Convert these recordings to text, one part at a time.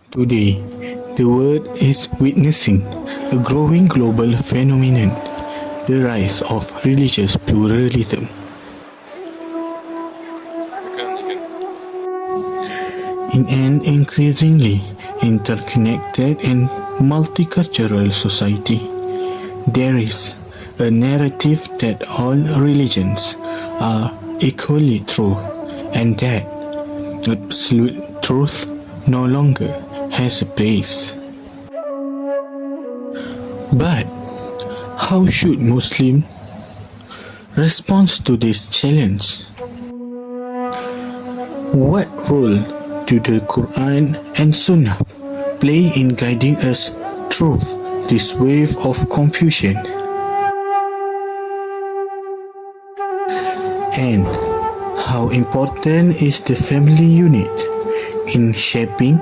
Today, the world is witnessing a growing global phenomenon, the rise of religious pluralism. In an increasingly interconnected and multicultural society, there is a narrative that all religions are equally true and that absolute truth no longer has a place. But how should Muslims respond to this challenge? What role do the Quran and Sunnah play in guiding us through this wave of confusion? And how important is the family unit in shaping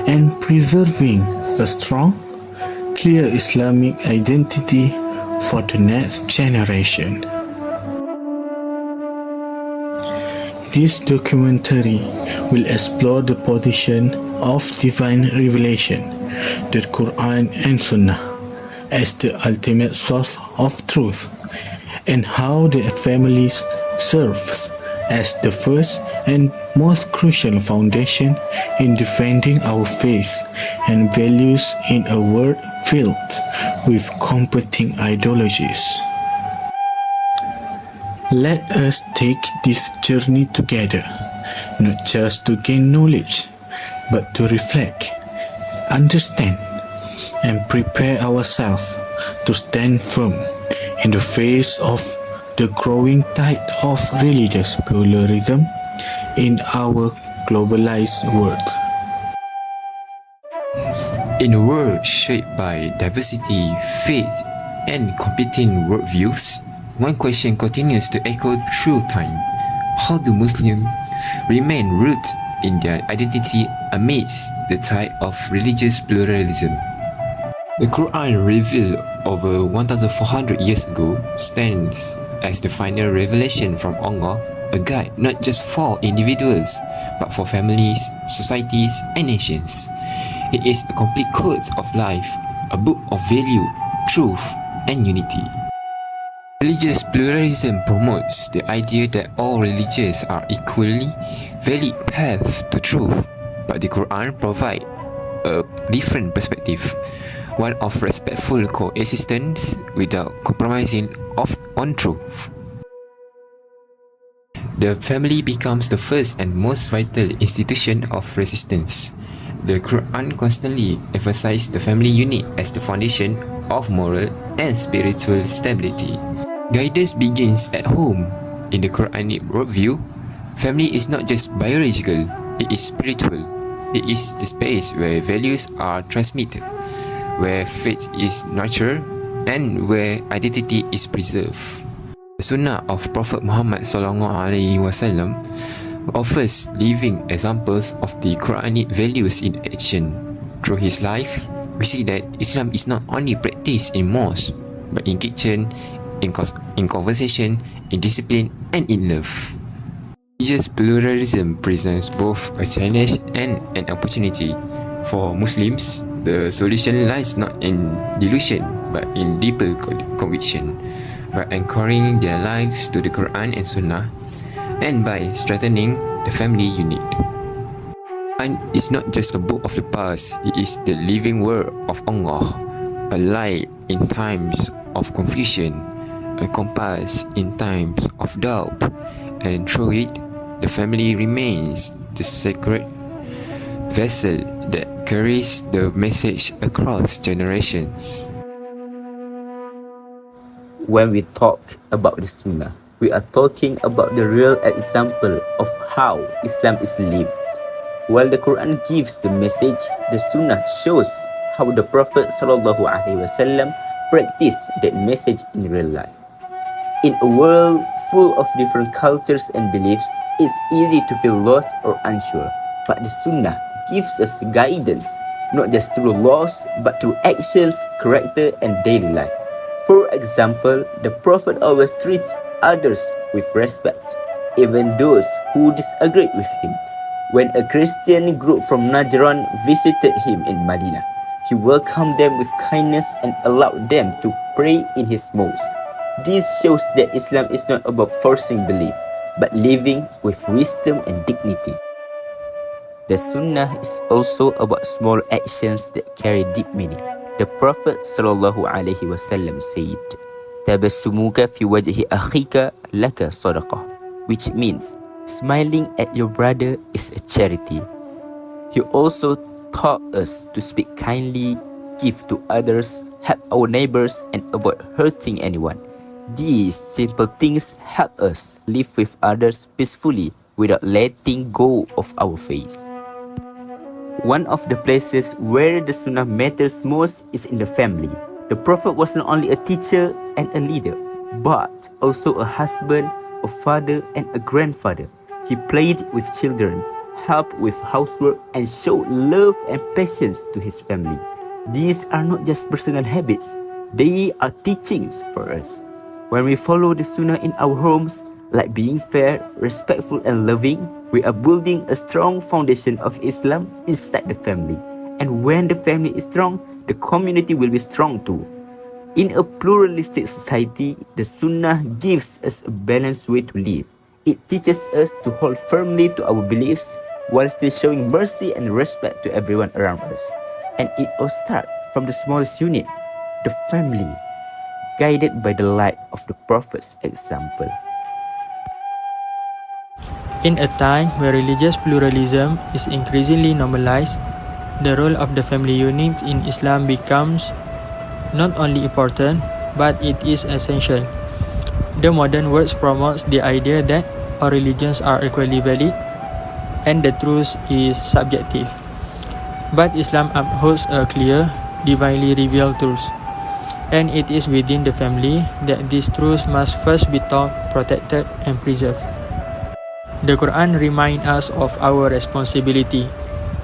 and preserving a strong, clear Islamic identity for the next generation? This documentary will explore the position of divine revelation, the Quran and Sunnah, as the ultimate source of truth, and how the families serves as the first and most crucial foundation in defending our faith and values in a world filled with competing ideologies. Let us take this journey together, not just to gain knowledge, but to reflect, understand, and prepare ourselves to stand firm in the face of the growing tide of religious pluralism in our globalized world. In a world shaped by diversity, faith, and competing worldviews, one question continues to echo through time. How do Muslims remain rooted in their identity amidst the tide of religious pluralism? The Quran, revealed over 1,400 years ago, stands as the final revelation from Allah, a guide not just for individuals, but for families, societies, and nations. It is a complete code of life, a book of value, truth, and unity. Religious pluralism promotes the idea that all religions are equally valid paths to truth, but the Quran provides a different perspective, one of respectful coexistence without compromising on truth. The family becomes the first and most vital institution of resistance. The Quran constantly emphasizes the family unit as the foundation of moral and spiritual stability. Guidance begins at home. In the Quranic worldview, family is not just biological, it is spiritual. It is the space where values are transmitted, where faith is nurtured, and where identity is preserved. The Sunnah of Prophet Muhammad SAW offers living examples of the Quranic values in action. Through his life, we see that Islam is not only practiced in mosques, but in kitchen, in conversation, in discipline, and in love. Religious pluralism presents both a challenge and an opportunity. For Muslims, the solution lies not in delusion, but in deeper conviction. By anchoring their lives to the Quran and Sunnah, and by strengthening the family unit. Quran is not just a book of the past, it is the living word of Allah, a light in times of confusion, a compass in times of doubt, and through it, the family remains the sacred vessel that carries the message across generations. When we talk about the Sunnah, we are talking about the real example of how Islam is lived. While the Quran gives the message, the Sunnah shows how the Prophet ﷺ practiced that message in real life. In a world full of different cultures and beliefs, it's easy to feel lost or unsure. But the Sunnah gives us guidance, not just through laws, but through actions, character, and daily life. For example, the Prophet always treats others with respect, even those who disagreed with him. When a Christian group from Najran visited him in Medina, he welcomed them with kindness and allowed them to pray in his mosque. This shows that Islam is not about forcing belief, but living with wisdom and dignity. The Sunnah is also about small actions that carry deep meaning. The Prophet ﷺ said, "Tabassumuka fi wajhi akhika laka sadaqah," which means smiling at your brother is a charity. He also taught us to speak kindly, give to others, help our neighbors, and avoid hurting anyone. These simple things help us live with others peacefully without letting go of our faith. One of the places where the Sunnah matters most is in the family. The Prophet was not only a teacher and a leader, but also a husband, a father, and a grandfather. He played with children, helped with housework, and showed love and patience to his family. These are not just personal habits, they are teachings for us. When we follow the Sunnah in our homes, like being fair, respectful, and loving, we are building a strong foundation of Islam inside the family. And when the family is strong, the community will be strong too. In a pluralistic society, the Sunnah gives us a balanced way to live. It teaches us to hold firmly to our beliefs while still showing mercy and respect to everyone around us. And it all starts from the smallest unit, the family, guided by the light of the Prophet's example. In a time where religious pluralism is increasingly normalized, the role of the family unit in Islam becomes not only important, but it is essential. The modern world promotes the idea that all religions are equally valid and the truth is subjective. But Islam upholds a clear, divinely revealed truth, and it is within the family that this truth must first be taught, protected, and preserved. The Quran reminds us of our responsibility.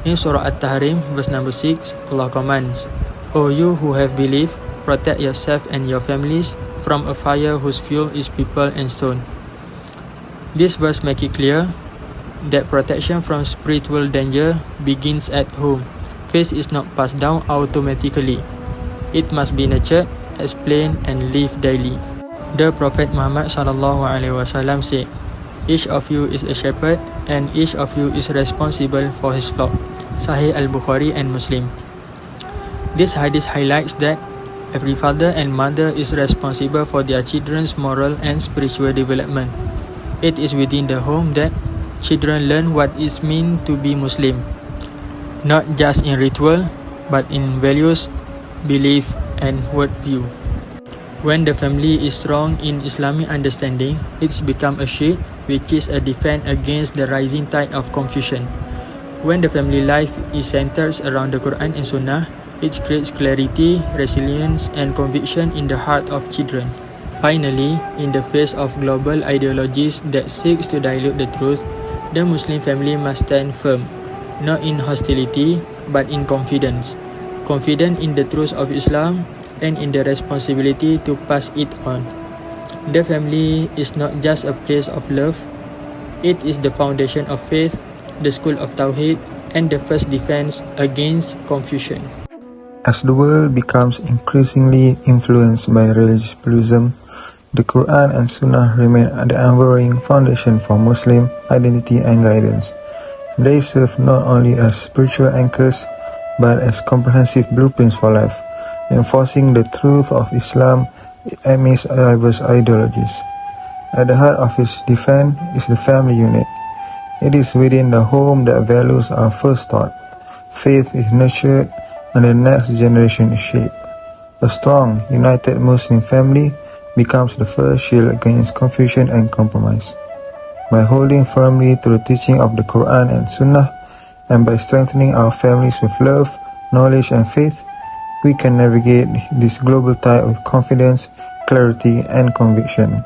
In Surah At-Tahrim, verse number 6, Allah commands, "O you who have believed, protect yourself and your families from a fire whose fuel is people and stone." This verse makes it clear that protection from spiritual danger begins at home. Faith is not passed down automatically. It must be nurtured, explained, and lived daily. The Prophet Muhammad SAW said, "Each of you is a shepherd, and each of you is responsible for his flock." Sahih Al-Bukhari and Muslim. This hadith highlights that every father and mother is responsible for their children's moral and spiritual development. It is within the home that children learn what it means to be Muslim, not just in ritual, but in values, belief, and worldview. When the family is strong in Islamic understanding, it's become a shield, which is a defense against the rising tide of confusion. When the family life is centered around the Quran and Sunnah, it creates clarity, resilience, and conviction in the heart of children. Finally, in the face of global ideologies that seek to dilute the truth, the Muslim family must stand firm, not in hostility, but in confidence. Confident in the truth of Islam and in the responsibility to pass it on. The family is not just a place of love, it is the foundation of faith, the school of Tawheed, and the first defense against confusion. As the world becomes increasingly influenced by religious pluralism, the Quran and Sunnah remain the unwavering foundation for Muslim identity and guidance. They serve not only as spiritual anchors, but as comprehensive blueprints for life, enforcing the truth of Islam amidst diverse ideologies. At the heart of its defense is the family unit. It is within the home that values are first taught, faith is nurtured, and the next generation is shaped. A strong, united Muslim family becomes the first shield against confusion and compromise. By holding firmly to the teaching of the Quran and Sunnah, and by strengthening our families with love, knowledge, and faith, we can navigate this global tide with confidence, clarity, and conviction.